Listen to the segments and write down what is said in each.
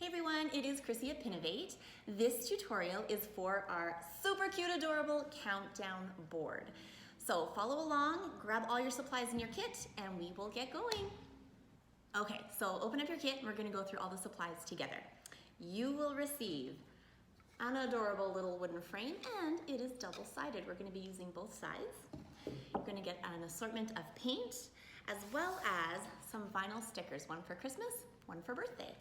Hey everyone, it is Chrissy at Pinovate. This tutorial is for our super cute, adorable countdown board. So follow along, grab all your supplies in your kit, and we will get going. Okay, so open up your kit and we're gonna go through all the supplies together. You will receive an adorable little wooden frame, and it is double-sided. We're gonna be using both sides. You're gonna get an assortment of paint, as well as some vinyl stickers, one for Christmas, one for birthday.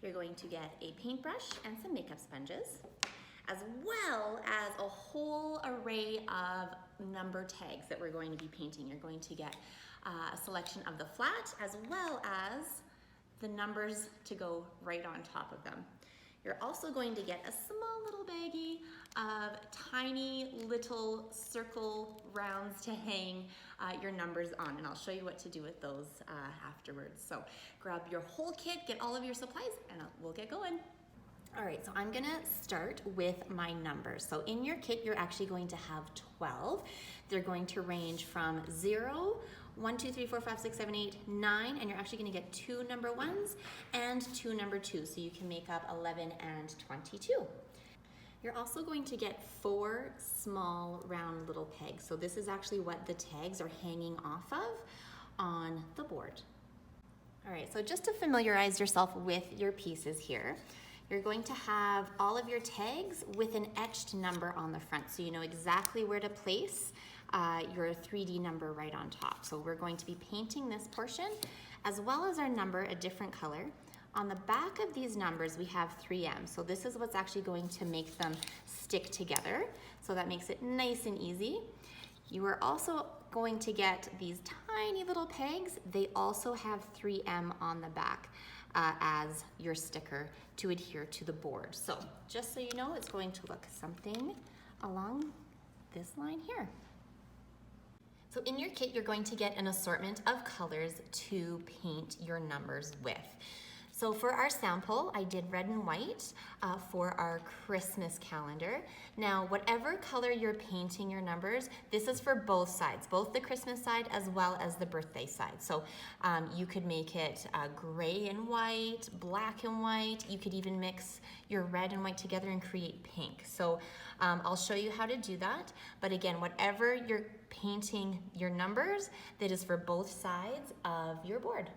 You're going to get a paintbrush and some makeup sponges, as well as a whole array of number tags that we're going to be painting. You're going to get a selection of the flat, as well as the numbers to go right on top of them. You're also going to get a small little baggie of tiny little circle rounds to hang your numbers on, and I'll show you what to do with those afterwards. So grab your whole kit, get all of your supplies, and we'll get going. All right, so I'm gonna start with my numbers. So in your kit, you're actually going to have 12. They're going to range from 0, 1, 2, 3, 4, 5, 6, 7, 8, 9, and you're actually gonna get 2 number 1s and 2 number 2s, so you can make up 11 and 22. You're also going to get 4 small round little pegs. So this is actually what the tags are hanging off of on the board. All right, so just to familiarize yourself with your pieces here, you're going to have all of your tags with an etched number on the front, so you know exactly where to place your 3D number right on top. So we're going to be painting this portion, as well as our number a different color. On the back of these numbers, we have 3M. So this is what's actually going to make them stick together. So that makes it nice and easy. You are also going to get these tiny little pegs. They also have 3M on the back as your sticker to adhere to the board. So just so you know, it's going to look something along this line here. So in your kit, you're going to get an assortment of colors to paint your numbers with. So for our sample, I did red and white for our Christmas calendar. Now, whatever color you're painting your numbers, this is for both sides, both the Christmas side as well as the birthday side. So you could make it gray and white, black and white. You could even mix your red and white together and create pink. So I'll show you how to do that. But again, whatever you're painting your numbers, that is for both sides of your board.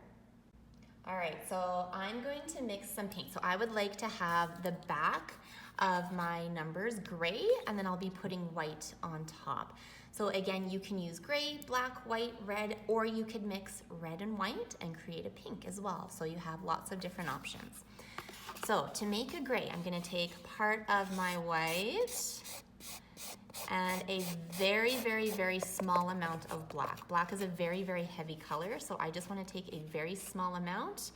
All right, so I'm going to mix some paint. So I would like to have the back of my numbers gray, and then I'll be putting white on top. So again, you can use gray, black, white, red, or you could mix red and white and create a pink as well. So you have lots of different options. So to make a gray, I'm gonna take part of my white and a very, very, very small amount of black. Black is a very, very heavy color, so I just want to take a very small amount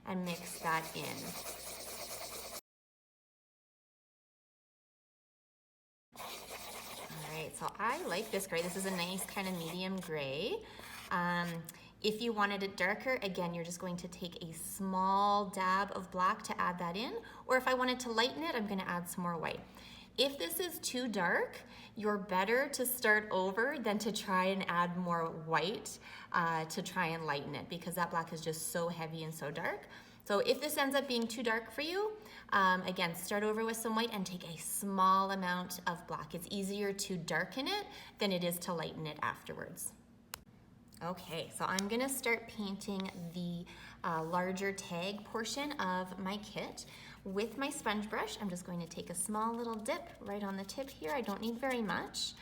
and mix that in. All right, so I like this gray. This is a nice kind of medium gray. If you wanted it darker, again, you're just going to take a small dab of black to add that in, or if I wanted to lighten it, I'm going to add some more white. If this is too dark, you're better to start over than to try and add more white to try and lighten it, because that black is just so heavy and so dark. So if this ends up being too dark for you, again, start over with some white and take a small amount of black. It's easier to darken it than it is to lighten it afterwards. Okay, so I'm gonna start painting the larger tag portion of my kit. With my sponge brush, I'm just going to take a small little dip right on the tip here. I don't need very much.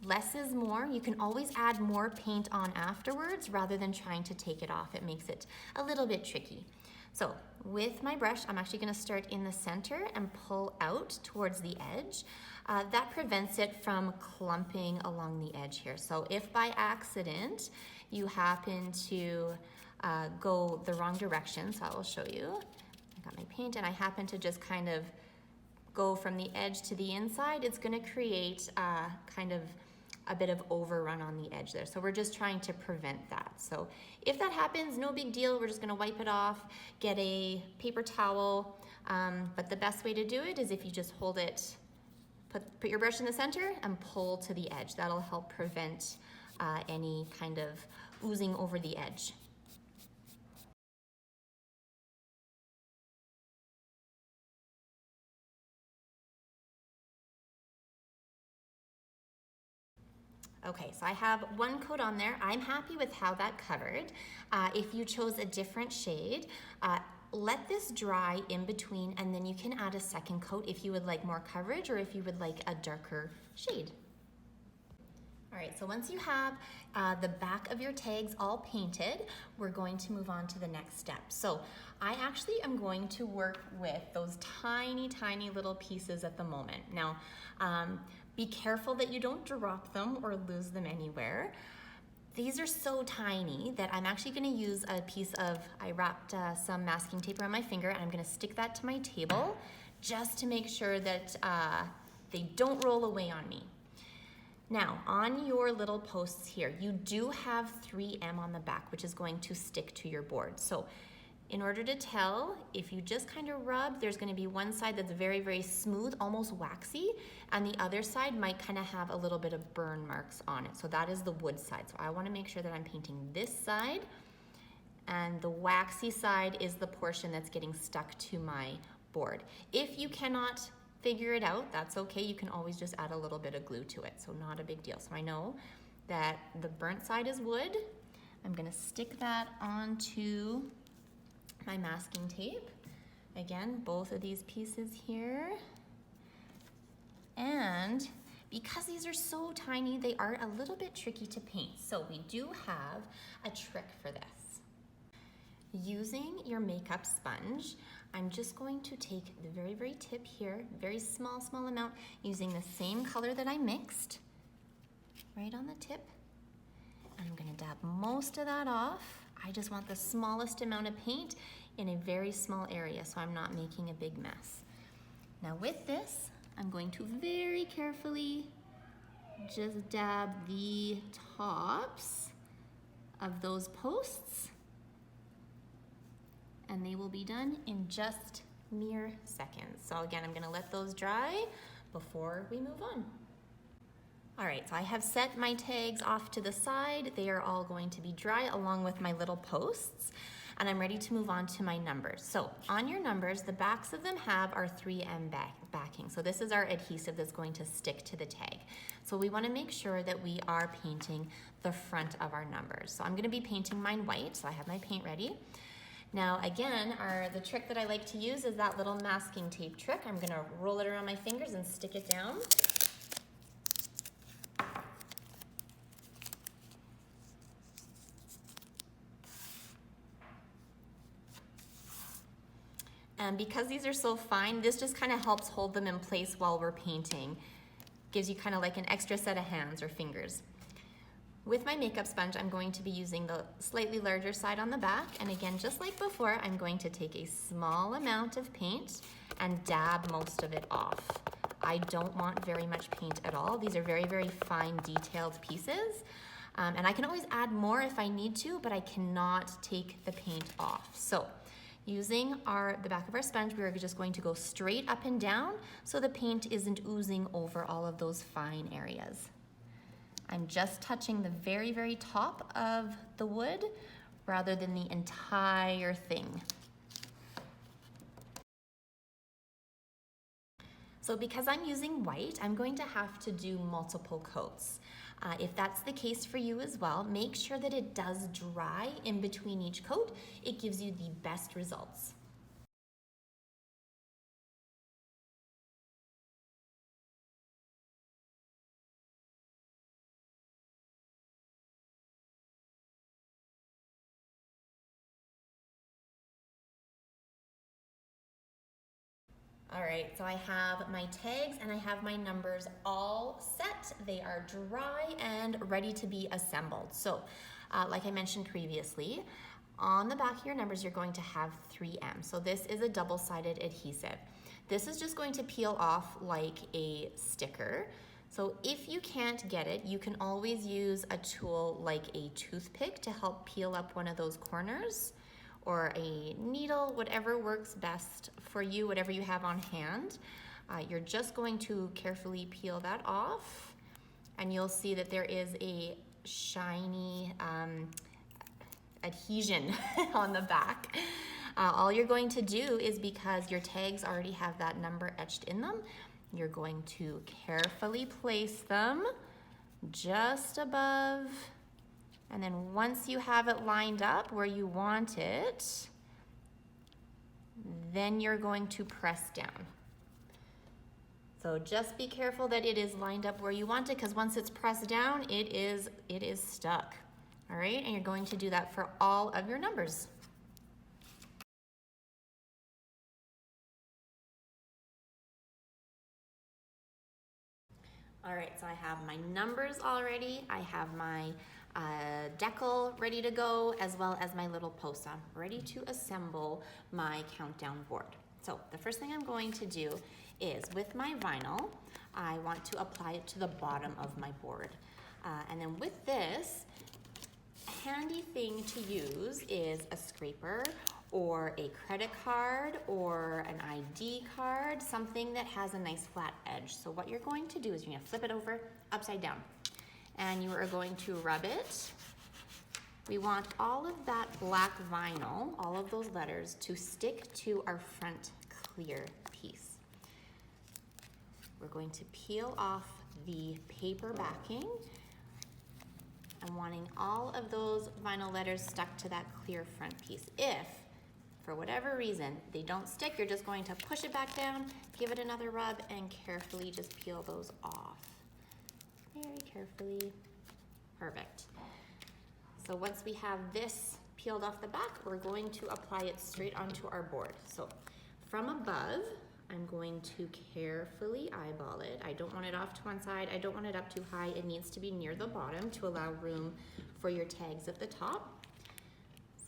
Less is more. You can always add more paint on afterwards rather than trying to take it off. It makes it a little bit tricky. So with my brush, I'm actually gonna start in the center and pull out towards the edge. That prevents it from clumping along the edge here. So if by accident you happen to go the wrong direction, so I will show you. I got my paint and I happen to just kind of go from the edge to the inside, it's gonna create kind of a bit of overrun on the edge there. So we're just trying to prevent that. So if that happens, no big deal. We're just gonna wipe it off, get a paper towel. But the best way to do it is if you just hold it, put your brush in the center and pull to the edge. That'll help prevent any kind of oozing over the edge. Okay, so I have one coat on there. I'm happy with how that covered. If you chose a different shade, let this dry in between and then you can add a second coat if you would like more coverage or if you would like a darker shade. All right, so once you have the back of your tags all painted, we're going to move on to the next step. So I actually am going to work with those tiny, tiny little pieces at the moment. Now, be careful that you don't drop them or lose them anywhere. These are so tiny that I'm actually gonna use a piece of, I wrapped some masking tape around my finger and I'm gonna stick that to my table just to make sure that they don't roll away on me. Now, on your little posts here, you do have 3M on the back, which is going to stick to your board. So in order to tell, if you just kind of rub, there's gonna be one side that's very, very smooth, almost waxy, and the other side might kind of have a little bit of burn marks on it. So that is the wood side. So I wanna make sure that I'm painting this side, and the waxy side is the portion that's getting stuck to my board. If you cannot figure it out, that's okay. You can always just add a little bit of glue to it, so not a big deal. So I know that the burnt side is wood. I'm gonna stick that onto my masking tape. Again, both of these pieces here. And because these are so tiny, they are a little bit tricky to paint. So we do have a trick for this. Using your makeup sponge, I'm just going to take the very, very tip here, very small, small amount, using the same color that I mixed, right on the tip. And I'm gonna dab most of that off. I just want the smallest amount of paint in a very small area so I'm not making a big mess. Now with this, I'm going to very carefully just dab the tops of those posts, and they will be done in just mere seconds. So again, I'm gonna let those dry before we move on. All right, so I have set my tags off to the side. They are all going to be dry along with my little posts, and I'm ready to move on to my numbers. So on your numbers, the backs of them have our 3M backing. So this is our adhesive that's going to stick to the tag. So we wanna make sure that we are painting the front of our numbers. So I'm gonna be painting mine white, so I have my paint ready. Now again, the trick that I like to use is that little masking tape trick. I'm gonna roll it around my fingers and stick it down. And because these are so fine, this just kind of helps hold them in place while we're painting. Gives you kind of like an extra set of hands or fingers. With my makeup sponge, I'm going to be using the slightly larger side on the back. And again, just like before, I'm going to take a small amount of paint and dab most of it off. I don't want very much paint at all. These are very, very fine detailed pieces. And I can always add more if I need to, but I cannot take the paint off. So using the back of our sponge, we are just going to go straight up and down so the paint isn't oozing over all of those fine areas. I'm just touching the very, very top of the wood rather than the entire thing. So because I'm using white, I'm going to have to do multiple coats. If that's the case for you as well, make sure that it does dry in between each coat. It gives you the best results. All right, so I have my tags and I have my numbers all set. They are dry and ready to be assembled. So, like I mentioned previously, on the back of your numbers, you're going to have 3M. So this is a double-sided adhesive. This is just going to peel off like a sticker. So if you can't get it, you can always use a tool like a toothpick to help peel up one of those corners, or a needle, whatever works best for you, whatever you have on hand. You're just going to carefully peel that off, and you'll see that there is a shiny adhesion on the back. All you're going to do is, because your tags already have that number etched in them, you're going to carefully place them just above, and then once you have it lined up where you want it, then you're going to press down. So just be careful that it is lined up where you want it, because once it's pressed down, it is stuck. All right, and you're going to do that for all of your numbers. All right, so I have my numbers already. I have my decal ready to go, as well as my little posa ready to assemble my countdown board. So the first thing I'm going to do is, with my vinyl, I want to apply it to the bottom of my board. And then with this, a handy thing to use is a scraper or a credit card or an ID card, something that has a nice flat edge. So what you're going to do is you're gonna flip it over upside down, and you are going to rub it. We want all of that black vinyl, all of those letters, to stick to our front clear piece. We're going to peel off the paper backing. I'm wanting all of those vinyl letters stuck to that clear front piece. If, for whatever reason, they don't stick, you're just going to push it back down, give it another rub, and carefully just peel those off. Very carefully. Perfect. So once we have this peeled off the back, we're going to apply it straight onto our board. So from above, I'm going to carefully eyeball it. I don't want it off to one side. I don't want it up too high. It needs to be near the bottom to allow room for your tags at the top.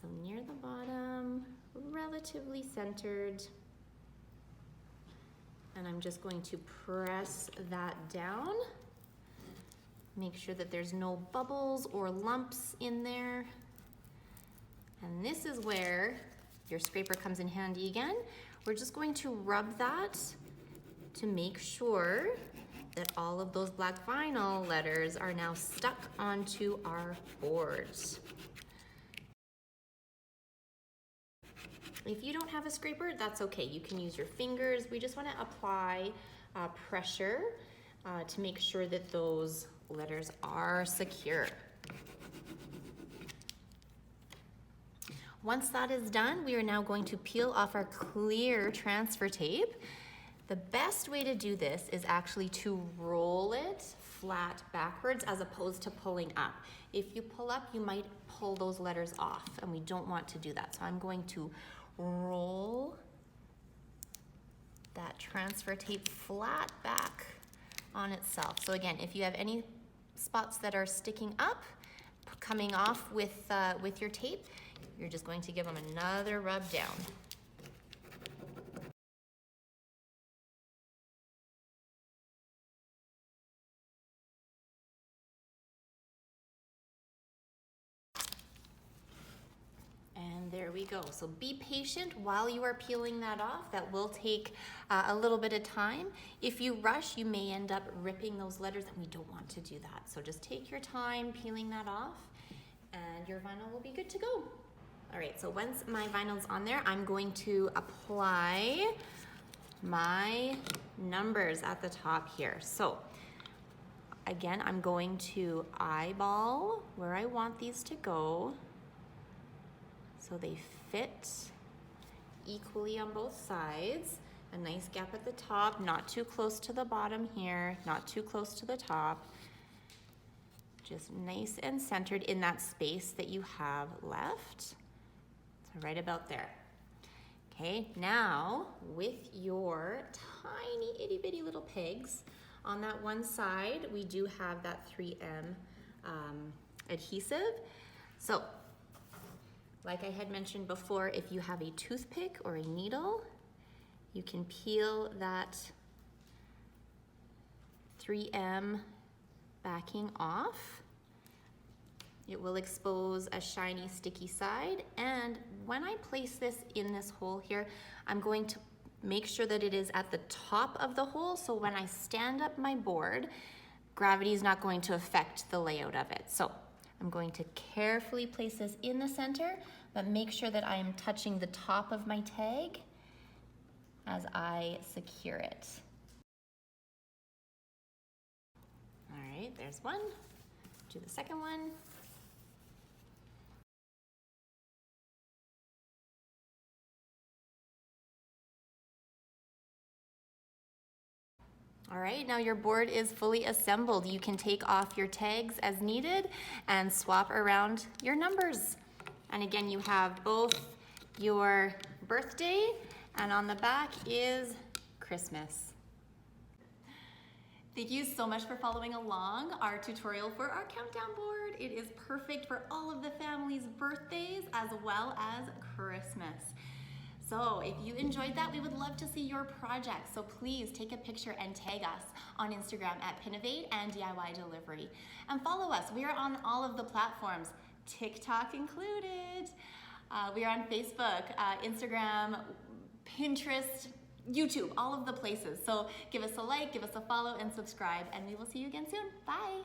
So near the bottom, relatively centered. And I'm just going to press that down. Make sure that there's no bubbles or lumps in there. And this is where your scraper comes in handy again. We're just going to rub that to make sure that all of those black vinyl letters are now stuck onto our boards. If you don't have a scraper, that's okay. You can use your fingers. We just want to apply pressure to make sure that those letters are secure. Once that is done, we are now going to peel off our clear transfer tape. The best way to do this is actually to roll it flat backwards as opposed to pulling up. If you pull up, you might pull those letters off, and we don't want to do that. So I'm going to roll that transfer tape flat back on itself. So again, if you have any spots that are sticking up, coming off with your tape, you're just going to give them another rub down. And there we go. So be patient while you are peeling that off. That will take a little bit of time. If you rush, you may end up ripping those letters, and we don't want to do that. So just take your time peeling that off, and your vinyl will be good to go. All right, so once my vinyl's on there, I'm going to apply my numbers at the top here. So again, I'm going to eyeball where I want these to go so they fit equally on both sides. A nice gap at the top, not too close to the bottom here, not too close to the top. Just nice and centered in that space that you have left. So right about there. Okay, now with your tiny itty bitty little pegs, on that one side, we do have that 3M adhesive. So, like I had mentioned before, if you have a toothpick or a needle, you can peel that 3M backing off. It will expose a shiny, sticky side. And when I place this in this hole here, I'm going to make sure that it is at the top of the hole, so when I stand up my board, gravity is not going to affect the layout of it. So I'm going to carefully place this in the center, but make sure that I am touching the top of my tag as I secure it. All right, there's one. Do the second one. All right, now your board is fully assembled. You can take off your tags as needed and swap around your numbers. And again, you have both your birthday and on the back is Christmas. Thank you so much for following along our tutorial for our countdown board. It is perfect for all of the family's birthdays as well as Christmas. So if you enjoyed that, we would love to see your project. So please take a picture and tag us on Instagram at Pinovate and DIY Delivery. And follow us. We are on all of the platforms, TikTok included. We are on Facebook, Instagram, Pinterest, YouTube, all of the places. So give us a like, give us a follow, and subscribe, and we will see you again soon. Bye.